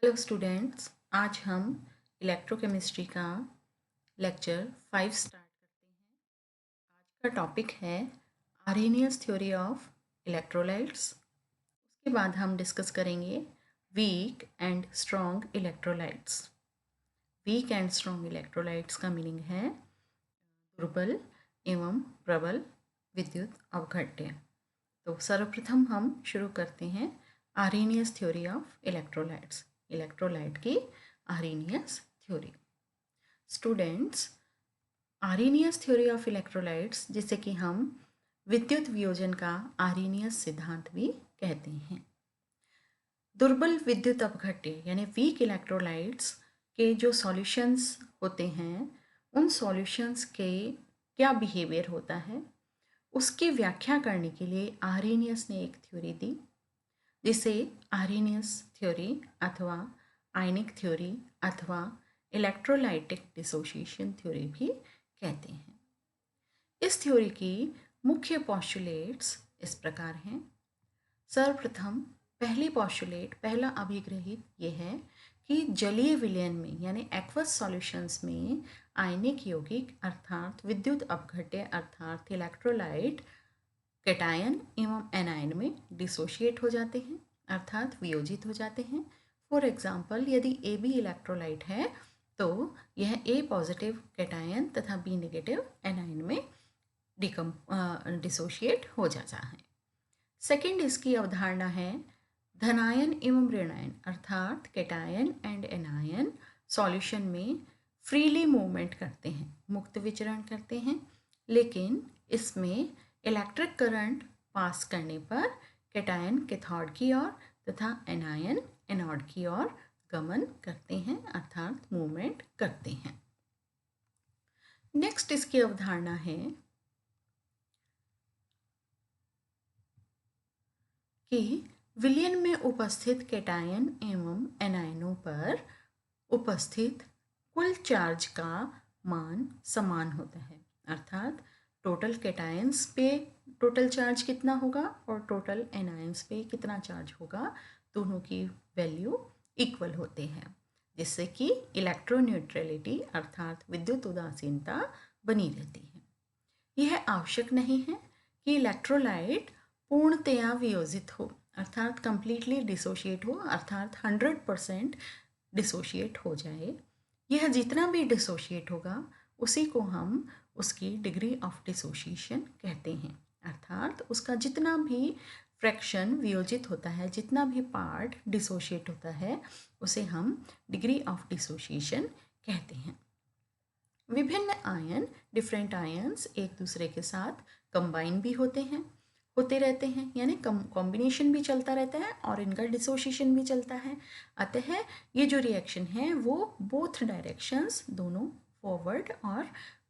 Hello students, आज हम electrochemistry का लेक्चर 5 स्टार्ट करते हैं। आज का टॉपिक है आर्हेनियस थ्योरी ऑफ इलेक्ट्रोलाइट्स। उसके बाद हम डिस्कस करेंगे weak and strong electrolytes. Weak and strong electrolytes का मीनिंग है दुर्बल एवं प्रबल विद्युत अवघट्य। तो सर्वप्रथम हम शुरू करते हैं Arrhenius theory of electrolytes, electrolyte की Arrhenius theory. Students, Arrhenius theory of electrolytes जिसे कि हम विद्युत वियोजन का आर्हेनियस सिद्धांत भी कहते हैं। दुर्बल विद्युत अपघट्य यानी वीक इलेक्ट्रोलाइट्स के जो सॉल्यूशंस होते हैं, उन सॉल्यूशंस के क्या बिहेवियर होता है, उसकी व्याख्या करने के लिए आर्हेनियस ने एक थ्योरी दी, जिसे आर्हेनियस थ्योरी अथवा आयनिक थ्योरी अथवा इलेक्ट्रोलाइटिक डिसोसिएशन थ्योरी भी कहते हैं। इस थ्योरी की मुख्य पॉस्टुलेट्स इस प्रकार हैं। सर्वप्रथम पहला अभिग्रहित ये है कि जलीय विलयन में यानी एक्वस सॉल्यूशंस में आयनिक यौगिक अर्थात विद्युत अपघट्य अर्थात इलेक्ट्रोलाइट कैटायन एवं एनायन में डिसोशिएट हो जाते हैं अर्थात वियोजित हो जाते हैं। फॉर एग्जाम्पल, यदि ए बी इलेक्ट्रोलाइट है तो यह ए पॉजिटिव कैटायन तथा बी नेगेटिव एनायन में डिसोशिएट हो जाता है। सेकेंड इसकी अवधारणा है धनायन एवं ऋणायन अर्थात कैटायन एंड एनायन सॉल्यूशन में फ्रीली मूवमेंट करते हैं, मुक्त विचरण करते हैं, लेकिन इसमें इलेक्ट्रिक करंट पास करने पर कैटायन कैथोड की ओर तथा एनायन एनोड की ओर गमन करते हैं अर्थात मूवमेंट करते हैं। नेक्स्ट इसकी अवधारणा है कि विलयन में उपस्थित कैटायन एवं एनायनों पर उपस्थित कुल चार्ज का मान समान होता है अर्थात टोटल कैटायंस पे टोटल चार्ज कितना होगा और टोटल एनायंस पे कितना चार्ज होगा, दोनों की वैल्यू इक्वल होते हैं, जिससे कि इलेक्ट्रोन्यूट्रलिटी अर्थात विद्युत उदासीनता बनी रहती है। यह आवश्यक नहीं है कि इलेक्ट्रोलाइट पूर्णतया वियोजित हो अर्थात कंप्लीटली डिसोशिएट हो अर्थात 100% डिसोशिएट हो जाए। यह जितना भी डिसोशिएट होगा उसी को हम उसकी डिग्री ऑफ डिसोशिएशन कहते हैं अर्थात उसका जितना भी फ्रैक्शन वियोजित होता है, जितना भी पार्ट डिसोशिएट होता है, उसे हम डिग्री ऑफ डिसोशिएशन कहते हैं। विभिन्न आयन डिफरेंट आयन्स एक दूसरे के साथ कंबाइन भी होते रहते हैं यानी कॉम्बिनेशन भी चलता रहता है और इनका डिसोसिएशन भी चलता है। अतः ये जो रिएक्शन है वो बोथ डायरेक्शंस, दोनों फॉरवर्ड और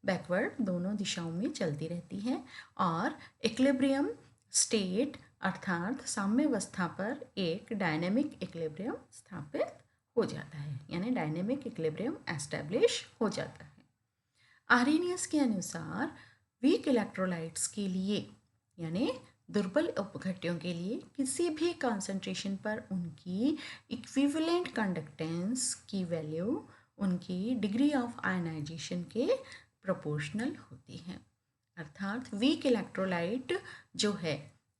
बैकवर्ड दोनों दिशाओं में चलती रहती है और इक्विलिब्रियम स्टेट अर्थात साम्यावस्था पर एक डायनेमिक इक्विलिब्रियम स्थापित हो जाता है यानी डायनेमिक इक्विलिब्रियम एस्टैब्लिश हो जाता है। आर्हेनियस के अनुसार वीक इलेक्ट्रोलाइट्स के लिए यानी दुर्बल अपघट्यों के लिए किसी भी कॉन्सेंट्रेशन पर उनकी इक्विवेलेंट कंडक्टेंस की वैल्यू उनकी डिग्री ऑफ आयनाइजेशन के प्रोपोर्शनल होती है अर्थात वीक इलेक्ट्रोलाइट जो है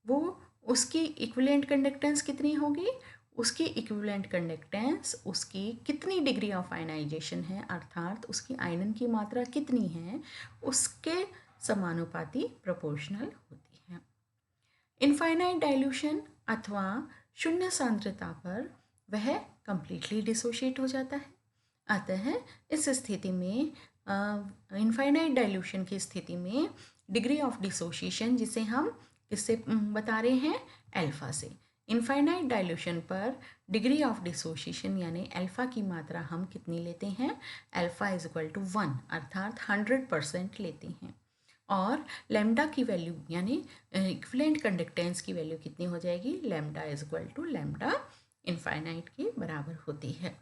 वो उसकी इक्विवेलेंट कंडक्टेंस कितनी होगी, उसकी इक्विवेलेंट कंडक्टेंस उसकी कितनी डिग्री ऑफ आयनाइजेशन है अर्थात उसकी आयनन की मात्रा कितनी है उसके समानुपाती प्रोपोर्शनल होती है। इनफाइनाइट डाइल्यूशन अथवा शून्य सांद्रता पर वह कंप्लीटली डिसोशिएट हो जाता है। अतः इस स्थिति में इनफाइनाइट डाइल्यूशन की स्थिति में डिग्री ऑफ डिसोशिएशन जिसे हम किससे बता रहे हैं, अल्फा से। इनफाइनाइट डाइल्यूशन पर डिग्री ऑफ डिसोशिएशन यानी अल्फा की मात्रा हम कितनी लेते हैं, अल्फा इज इक्वल टू 1 अर्थात 100% लेते हैं और लैम्डा की वैल्यू यानी इक्विवेलेंट कंडक्टेंस की वैल्यू कितनी हो जाएगी, lambda is equal to lambda infinite के बराबर होती है।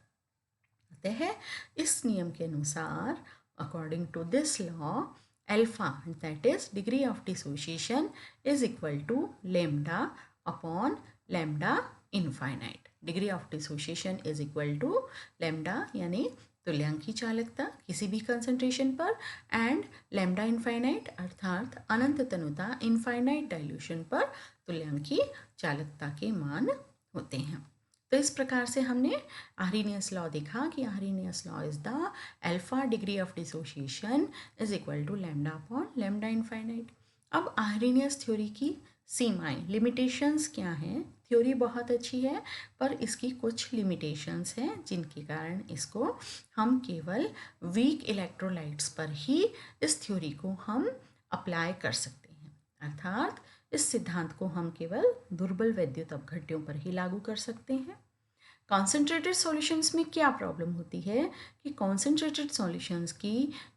अतः इस नियम के अनुसार according to this law alpha that is degree of dissociation is equal to lambda upon lambda infinite. Degree of dissociation is equal to lambda यानी तुल्यांकी चालकता किसी भी कंसंट्रेशन पर, एंड लैम्डा इनफाइनाइट अर्थात अनंत तनुता इनफाइनाइट डाइल्यूशन पर तुल्यांकी चालकता के मान होते हैं। तो इस प्रकार से हमने आर्हेनियस लॉ देखा कि Arrhenius law is the alpha degree of dissociation is equal to lambda upon lambda infinite. अब आर्हेनियस थ्योरी की सीमाएं, लिमिटेशंस क्या हैं? थ्योरी बहुत अच्छी है पर इसकी कुछ लिमिटेशंस हैं जिनके कारण इसको हम केवल वीक इलेक्ट्रोलाइट्स पर ही इस थ्योरी को हम अप्लाई कर सकते हैं, अर्थात इस सिद्धांत को हम केवल दुर्बल वैद्युत अपघट्यों पर ही लागू कर सकते हैं। कॉन्सेंट्रेटेड सॉल्यूशंस में क्या प्रॉब्लम होती है कि कॉन्सेंट्रेटेड सॉल्यूशंस की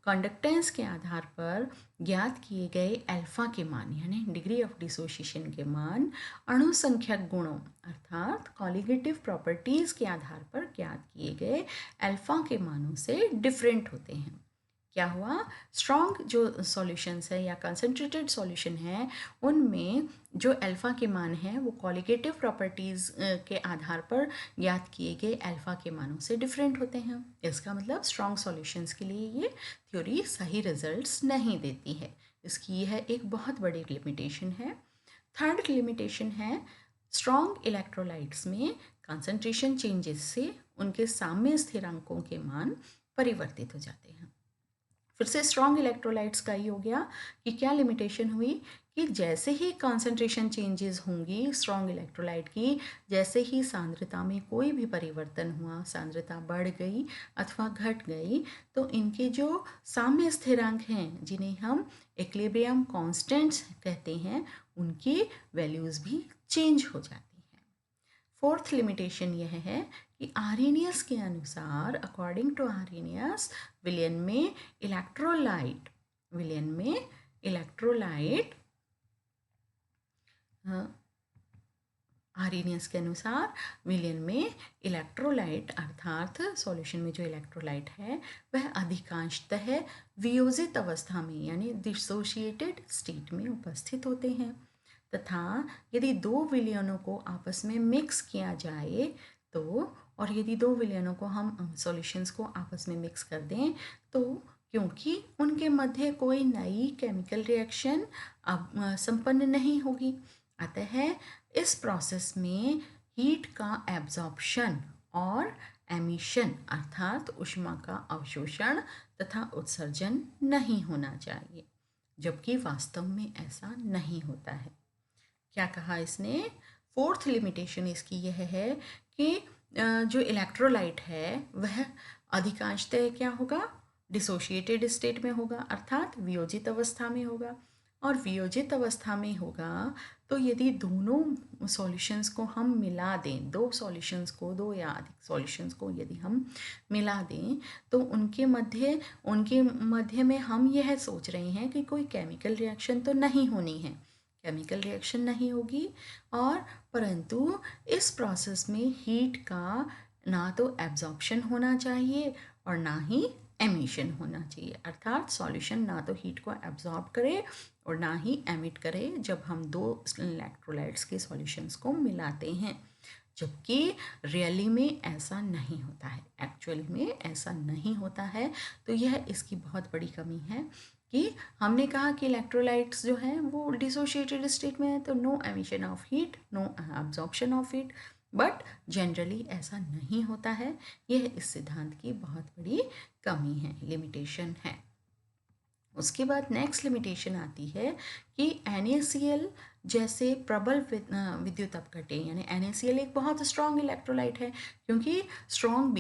कंडक्टेंस के आधार पर ज्ञात किए गए अल्फा के मान यानी डिग्री ऑफ डिसोसिएशन के मान अणु संख्यक गुणों अर्थात कॉलिगेटिव प्रॉपर्टीज़ के आधार पर ज्ञात किए गए अल्फा के मानों से डिफरेंट होते हैं। क्या हुआ, स्ट्रॉन्ग जो सॉल्यूशंस है या कंसंट्रेटेड सॉल्यूशन है उनमें जो अल्फ़ा के मान हैं वो कॉलिगेटिव प्रॉपर्टीज़ के आधार पर ज्ञात किए गए अल्फ़ा के मानों से डिफरेंट होते हैं। इसका मतलब स्ट्रॉन्ग सॉल्यूशंस के लिए ये थ्योरी सही रिजल्ट्स नहीं देती है। इसकी यह एक बहुत बड़ी लिमिटेशन है। थर्ड लिमिटेशन है स्ट्रॉन्ग इलेक्ट्रोलाइट्स में कंसंट्रेशन चेंजेस से उनके साम्य स्थिरांकों के मान परिवर्तित हो जाते हैं। फिर से स्ट्रॉन्ग इलेक्ट्रोलाइट्स का ही हो गया कि क्या लिमिटेशन हुई कि जैसे ही कॉन्सेंट्रेशन चेंजेस होंगी स्ट्रॉन्ग इलेक्ट्रोलाइट की, जैसे ही सांद्रता में कोई भी परिवर्तन हुआ, सांद्रता बढ़ गई अथवा घट गई, तो इनके जो साम्य स्थिरांक हैं जिन्हें हम इक्विलिब्रियम कांस्टेंट्स कहते हैं उनकी वैल्यूज़ भी चेंज हो जाती हैं। फोर्थ लिमिटेशन यह है कि आर्हेनियस के अनुसार, अकॉर्डिंग टू आर्हेनियस, विलयन में इलेक्ट्रोलाइट आर्हेनियस के अनुसार विलयन में इलेक्ट्रोलाइट अर्थात सॉल्यूशन में जो इलेक्ट्रोलाइट है वह अधिकांशतः वियोजित अवस्था में यानी डिसोशिएटेड स्टेट में उपस्थित होते हैं, तथा यदि दो विलयनों को आपस में मिक्स किया जाए तो, और यदि दो विलयनों को हम सॉल्यूशंस को आपस में मिक्स कर दें तो क्योंकि उनके मध्य कोई नई केमिकल रिएक्शन अब संपन्न नहीं होगी, अतः इस प्रोसेस में हीट का एब्जॉर्प्शन और एमिशन अर्थात ऊष्मा का अवशोषण तथा उत्सर्जन नहीं होना चाहिए, जबकि वास्तव में ऐसा नहीं होता है। क्या कहा इसने? फोर्थ लिमिटेशन इसकी यह है कि जो इलेक्ट्रोलाइट है वह अधिकांशतः क्या होगा, डिसोशिएटेड स्टेट में होगा अर्थात वियोजित अवस्था में होगा, और वियोजित अवस्था में होगा तो यदि दोनों सॉल्यूशंस को हम मिला दें, दो या अधिक सॉल्यूशंस को यदि हम मिला दें तो उनके मध्य में हम यह सोच रहे हैं कि कोई केमिकल रिएक्शन तो नहीं होनी है, केमिकल रिएक्शन नहीं होगी, और परंतु इस प्रोसेस में हीट का ना तो एब्जॉर्प्शन होना चाहिए और ना ही एमिशन होना चाहिए, अर्थात सॉल्यूशन ना तो हीट को एब्जॉर्ब करे और ना ही एमिट करे जब हम दो इलेक्ट्रोलाइट्स के सॉल्यूशंस को मिलाते हैं, जबकि रियली में ऐसा नहीं होता है, एक्चुअल में ऐसा नहीं होता है। तो यह इसकी बहुत बड़ी कमी है कि हमने कहा कि इलेक्ट्रोलाइट्स जो हैं वो डिसोशिएटेड स्टेट में है तो no emission of heat, no absorption of heat, but generally ऐसा नहीं होता है। यह इस सिद्धांत की बहुत बड़ी कमी है, लिमिटेशन है। उसके बाद नेक्स्ट लिमिटेशन आती है कि NaCl जैसे प्रबल विद्युत अपघटे, यानी NaCl एक बहुत स्ट्रॉन्ग इलेक्ट्रोलाइट है क्योंकि स्ट्रॉन्ग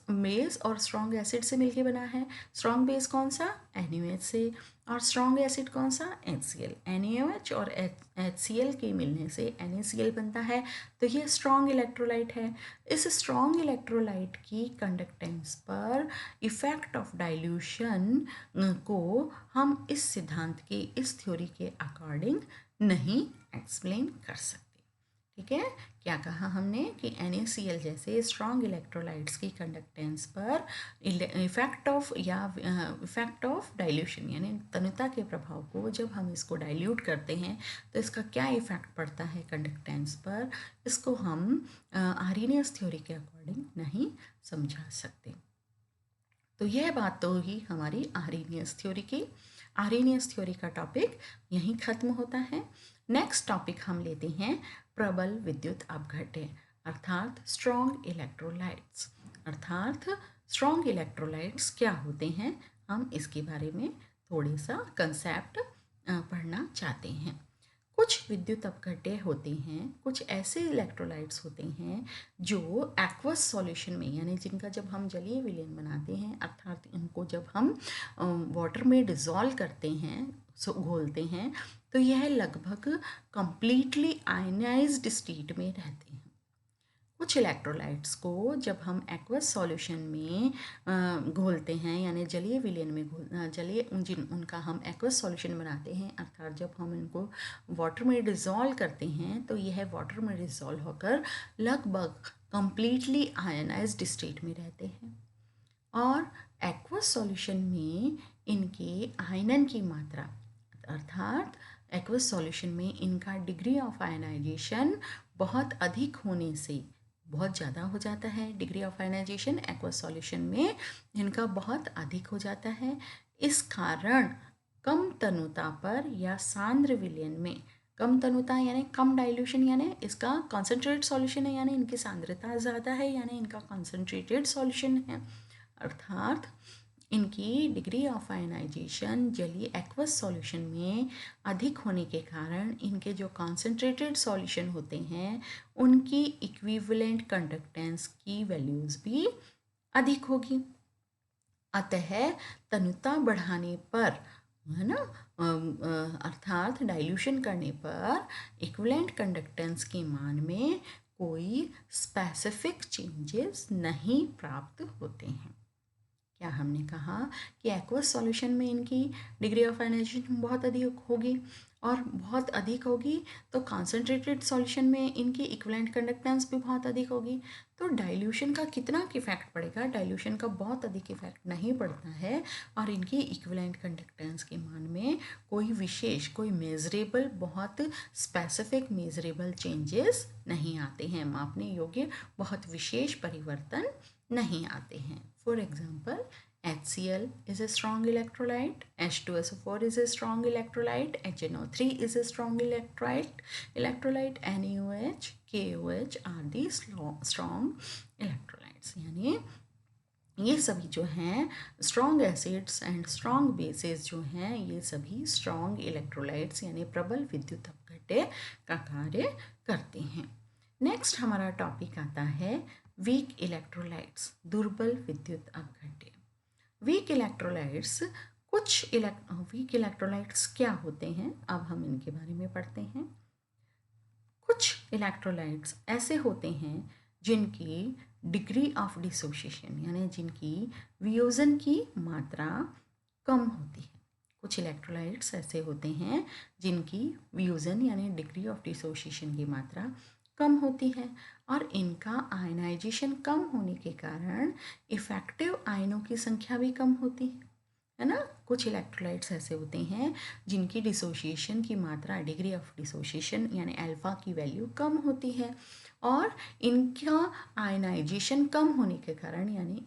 बेस और स्ट्रॉन्ग एसिड से मिलके बना है। स्ट्रॉन्ग बेस कौन सा? NaOH से, और स्ट्रॉन्ग एसिड कौन सा? HCl। NaOH और HCl के मिलने से NaCl बनता है, तो ये स्ट्रॉन्ग इलेक्ट्रोलाइट है। इस स्ट्रॉन्ग इलेक्ट्रोलाइट की कंडक्टेंस पर इफेक्ट ऑफ डाइल्यूशन को हम इस सिद्धांत के, इस थ्योरी के अकॉर्डिंग नहीं एक्सप्लेन कर सकते। ठीक है, क्या कहा हमने कि NaCl जैसे स्ट्रॉन्ग इलेक्ट्रोलाइट्स की कंडक्टेंस पर इफेक्ट ऑफ डाइल्यूशन यानी तनुता के प्रभाव को जब हम इसको डाइल्यूट करते हैं तो इसका क्या इफेक्ट पड़ता है कंडक्टेंस पर, इसको हम आर्हेनियस थ्योरी के अकॉर्डिंग नहीं समझा सकते। तो यह बात तो ही हमारी आर्हेनियस थ्योरी की। आर्हेनियस थ्योरी का टॉपिक यहीं खत्म होता है। नेक्स्ट टॉपिक हम लेते हैं प्रबल विद्युत अपघट्य अर्थात स्ट्रॉन्ग इलेक्ट्रोलाइट्स। अर्थात स्ट्रॉन्ग इलेक्ट्रोलाइट्स क्या होते हैं, हम इसके बारे में थोड़ी सा कंसेप्ट पढ़ना चाहते हैं। कुछ विद्युत अपघट्य होते हैं, कुछ ऐसे इलेक्ट्रोलाइट्स होते हैं जो एक्वस सॉल्यूशन में यानी जिनका जब हम जलीय विलयन बनाते हैं अर्थात इनको जब हम वाटर में डिज़ोल्व करते हैं, घोलते हैं, तो यह लगभग कंप्लीटली आयनाइज्ड स्टेट में रहते हैं। कुछ इलेक्ट्रोलाइट्स को जब हम एक्वस सॉल्यूशन में घोलते हैं यानी जलीय विलयन में उनका हम एक्वस सॉल्यूशन बनाते हैं अर्थात जब हम इनको वाटर में डिज़ोल्व करते हैं तो यह वाटर में डिज़ोल्व होकर लगभग कंप्लीटली आयनाइज्ड स्टेट में रहते हैं। और एक्वस सॉल्यूशन में इनके आयनन की मात्रा अर्थात एक्वस सॉल्यूशन में इनका डिग्री ऑफ आयनाइजेशन बहुत अधिक होने से बहुत ज़्यादा हो जाता है। Degree of ionisation aqueous solution में इनका बहुत अधिक हो जाता है। इस कारण कम तनुता पर या सांद्र विलयन में, कम तनुता यानी कम डाइल्यूशन यानी इसका कॉन्सेंट्रेटेड सॉल्यूशन है यानी इनकी सांद्रता ज़्यादा है यानी इनका कॉन्सेंट्रेटेड सॉल्यूशन है, अर्थात इनकी डिग्री ऑफ आयनाइजेशन जलीय एक्वस सॉल्यूशन में अधिक होने के कारण इनके जो कॉन्सेंट्रेटेड सॉल्यूशन होते हैं उनकी इक्विवेलेंट कंडक्टेंस की वैल्यूज़ भी अधिक होगी। अतः तनुता बढ़ाने पर है ना, अर्थात डाइल्यूशन करने पर इक्विवेलेंट कंडक्टेंस के मान में कोई स्पेसिफिक चेंजेस नहीं प्राप्त होते हैं। क्या हमने कहा कि एक्वस सॉल्यूशन में इनकी डिग्री ऑफ आयनाइजेशन बहुत अधिक होगी और बहुत अधिक होगी तो कॉन्सेंट्रेटेड सॉल्यूशन में इनकी इक्विवेलेंट कंडक्टेंस भी बहुत अधिक होगी। तो डाइल्यूशन का कितना इफेक्ट पड़ेगा, डाइल्यूशन का बहुत अधिक इफेक्ट नहीं पड़ता है और इनकी इक्विवेलेंट कंडक्टेंस के मान में कोई विशेष, कोई मेजरेबल, बहुत स्पेसिफिक मेजरेबल चेंजेस नहीं आते हैं, मापने योग्य बहुत विशेष परिवर्तन नहीं आते हैं। For example, HCl is a strong electrolyte, H2SO4 is a strong electrolyte, HNO3 is a strong electrolyte, NaOH, KOH are the strong electrolytes। यानी ये सभी जो हैं strong acids and strong bases जो हैं ये सभी स्ट्रॉन्ग इलेक्ट्रोलाइट्स यानी प्रबल विद्युत अपघट्य का कार्य करते हैं। नेक्स्ट हमारा टॉपिक आता है वीक इलेक्ट्रोलाइट्स, दुर्बल विद्युत अपघट्य। वीक इलेक्ट्रोलाइट्स वीक इलेक्ट्रोलाइट्स क्या होते हैं, अब हम इनके बारे में पढ़ते हैं। कुछ इलेक्ट्रोलाइट्स ऐसे होते हैं जिनकी डिग्री ऑफ डिसोसिएशन यानी जिनकी वियोजन की मात्रा कम होती है। कुछ इलेक्ट्रोलाइट्स ऐसे होते हैं जिनकी वियोजन यानी डिग्री ऑफ डिसोसिएशन की मात्रा कम होती है और इनका आयनाइजेशन कम होने के कारण इफेक्टिव आयनों की संख्या भी कम होती है ना। कुछ इलेक्ट्रोलाइट्स ऐसे होते हैं जिनकी डिसोसिएशन की मात्रा, डिग्री ऑफ डिसोसिएशन यानी अल्फा की वैल्यू कम होती है और इनका आयनाइजेशन कम होने के कारण यानी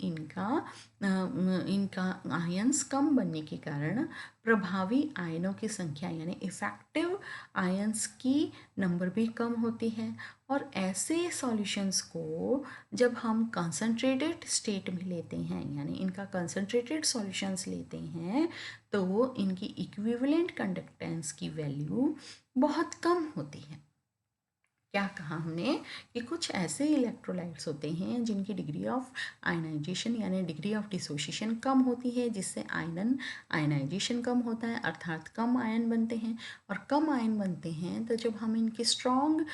इनका आयंस कम बनने के कारण प्रभावी आयनों की संख्या यानी इफ़ेक्टिव आयंस की नंबर भी कम होती है। और ऐसे सॉल्यूशंस को जब हम कंसंट्रेटेड स्टेट में लेते हैं यानी इनका कंसंट्रेटेड सॉल्यूशंस लेते हैं तो इनकी इक्विवेलेंट कंडक्टेंस की वैल्यू बहुत कम होती है। क्या कहा हमने कि कुछ ऐसे इलेक्ट्रोलाइट्स होते हैं जिनकी डिग्री ऑफ आयनाइजेशन यानी डिग्री ऑफ डिसोसिएशन कम होती है जिससे आयनाइजेशन कम होता है अर्थात कम आयन बनते हैं और कम आयन बनते हैं तो जब हम इनकी स्ट्रॉन्ग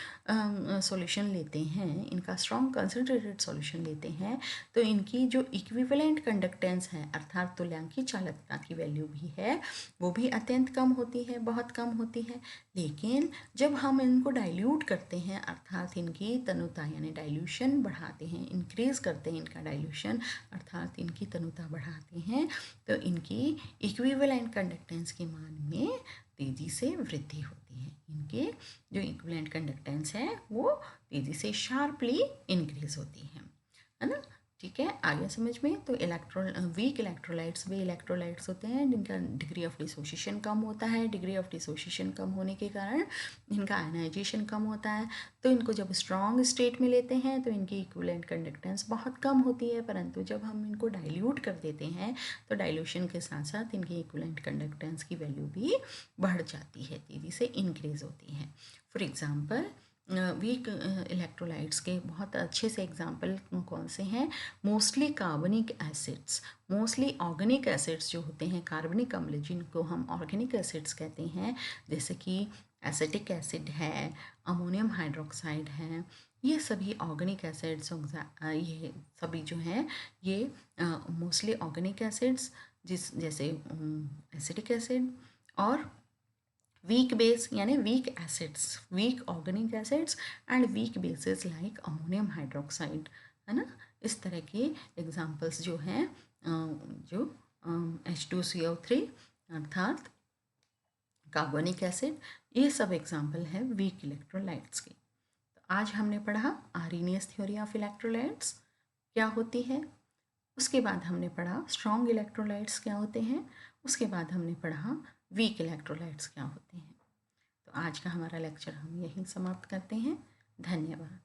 सॉल्यूशन लेते हैं, इनका स्ट्रॉन्ग कंसंट्रेटेड सॉल्यूशन लेते हैं तो इनकी जो इक्विवेलेंट कंडक्टेंस है अर्थात तुल्यांकी चालकता की वैल्यू भी है वो भी अत्यंत कम होती है, बहुत कम होती है। लेकिन जब हम इनको डाइल्यूट करते हैं, अर्थात इनकी तनुता यानी डाइल्यूशन बढ़ाते हैं, इंक्रीज़ करते हैं इनका डाइल्यूशन, अर्थात इनकी तनुता बढ़ाते हैं, तो इनकी इक्विवेलेंट कंडक्टेंस के मान में तेज़ी से वृद्धि होती है। इनके जो इक्विवेलेंट कंडक्टेंस है वो तेज़ी से शार्पली इंक्रीज़ होती है ना। ठीक है, आगे समझ में। तो वीक इलेक्ट्रोलाइट्स वे इलेक्ट्रोलाइट्स होते हैं जिनका डिग्री ऑफ डिसोसिएशन कम होता है। डिग्री ऑफ डिसोसिएशन कम होने के कारण इनका आयनाइजेशन कम होता है। तो इनको जब स्ट्रॉन्ग स्टेट में लेते हैं तो इनकी इक्विवेलेंट कंडक्टेंस बहुत कम होती है, परंतु जब हम इनको डाइल्यूट कर देते हैं तो डाइल्यूशन के साथ साथ इनकी इक्विवेलेंट कंडक्टेंस की वैल्यू भी बढ़ जाती है, तेज़ी से इंक्रीज़ होती है। फॉर एग्ज़ाम्पल वीक इलेक्ट्रोलाइट्स के बहुत अच्छे से एग्जांपल कौन से हैं? मोस्टली कार्बनिक एसिड्स, मोस्टली ऑर्गेनिक एसिड्स जो होते हैं, कार्बनिक अम्ल जिनको हम ऑर्गेनिक एसिड्स कहते हैं, जैसे कि एसिटिक एसिड है, अमोनियम हाइड्रोक्साइड है, ये सभी ऑर्गेनिक एसिड्स, ये सभी जो हैं ये मोस्टली ऑर्गेनिक एसिड्स जैसे एसिटिक एसिड और वीक बेस यानी weak acids, weak organic acids and weak bases like ammonium hydroxide, है ना। इस तरह के एग्जांपल्स जो हैं जो H2CO3 अर्थात कार्बोनिक एसिड, ये सब एग्जांपल है वीक इलेक्ट्रोलाइट्स के। तो आज हमने पढ़ा आर्रीनियस थ्योरी ऑफ इलेक्ट्रोलाइट्स क्या होती है, उसके बाद हमने पढ़ा स्ट्रॉन्ग इलेक्ट्रोलाइट्स क्या होते हैं, उसके बाद हमने पढ़ा वीक इलेक्ट्रोलाइट्स क्या होते हैं। तो आज का हमारा लेक्चर हम यहीं समाप्त करते हैं। धन्यवाद।